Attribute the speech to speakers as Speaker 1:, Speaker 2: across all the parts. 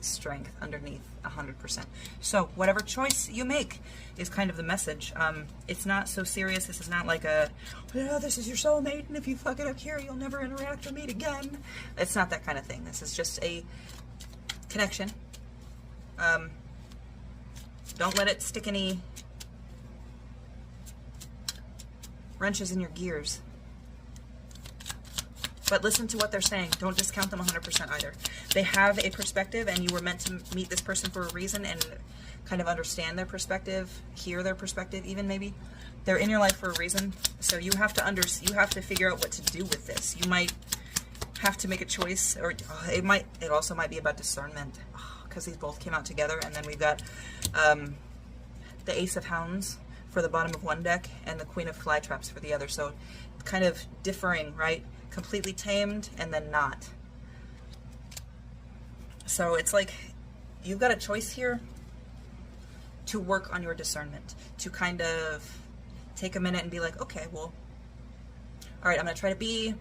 Speaker 1: strength underneath 100%. So whatever choice you make is kind of the message. It's not so serious. This is not like a, oh, this is your soulmate, and if you fuck it up here, you'll never interact or meet again. It's not that kind of thing. This is just a connection. Don't let it stick any wrenches in your gears. But listen to what they're saying. Don't discount them 100% either. They have a perspective, and you were meant to meet this person for a reason and kind of understand their perspective, hear their perspective even maybe. They're in your life for a reason. So you have to figure out what to do with this. You might have to make a choice, or it also might be about discernment, because these both came out together. And then we've got the Ace of Hounds for the bottom of one deck and the Queen of Flytraps for the other. So kind of differing, right? Completely tamed and then not. So it's like you've got a choice here to work on your discernment, to kind of take a minute and be like, okay, well, all right, I'm going to try to be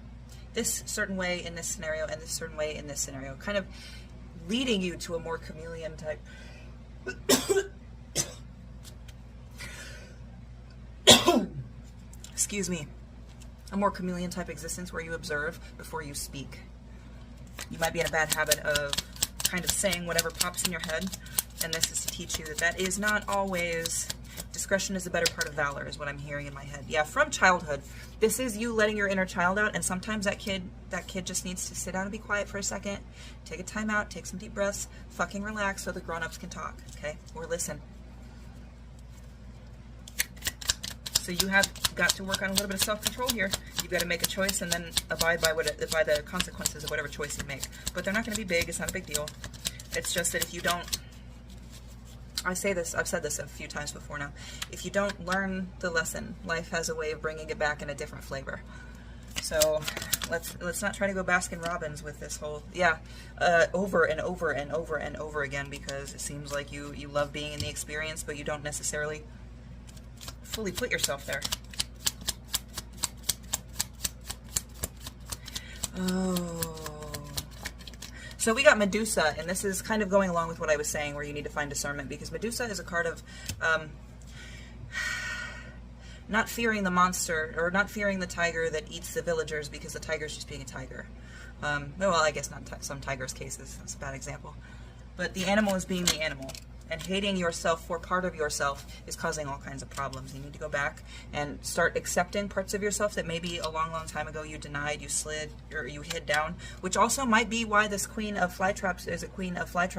Speaker 1: this certain way in this scenario and this certain way in this scenario, kind of leading you to a more chameleon type excuse me, a more chameleon type existence where you observe before you speak. You might be in a bad habit of kind of saying whatever pops in your head, and this is to teach you that that is not always, discretion is the better part of valor, is what I'm hearing in my head. Yeah, from childhood. This is you letting your inner child out, and sometimes that kid just needs to sit down and be quiet for a second, take a time out, take some deep breaths, fucking relax so the grown-ups can talk, okay? Or listen. So you have got to work on a little bit of self-control here. You've got to make a choice and then abide by by the consequences of whatever choice you make. But they're not going to be big. It's not a big deal. It's just that if you don't, I've said this a few times before now, if you don't learn the lesson, life has a way of bringing it back in a different flavor. So let's not try to go Baskin Robbins with this whole, over and over and over and over again, because it seems like you love being in the experience, but you don't necessarily fully put yourself there. Oh. So we got Medusa, and this is kind of going along with what I was saying, where you need to find discernment, because Medusa is a card of not fearing the monster, or not fearing the tiger that eats the villagers, because the tiger's just being a tiger. Well, I guess not some tigers' cases. That's a bad example. But the animal is being the animal. And hating yourself for part of yourself is causing all kinds of problems. You need to go back and start accepting parts of yourself that maybe a long, long time ago you denied, you slid, or you hid down, which also might be why this Queen of Flytraps is a Queen of Flytraps.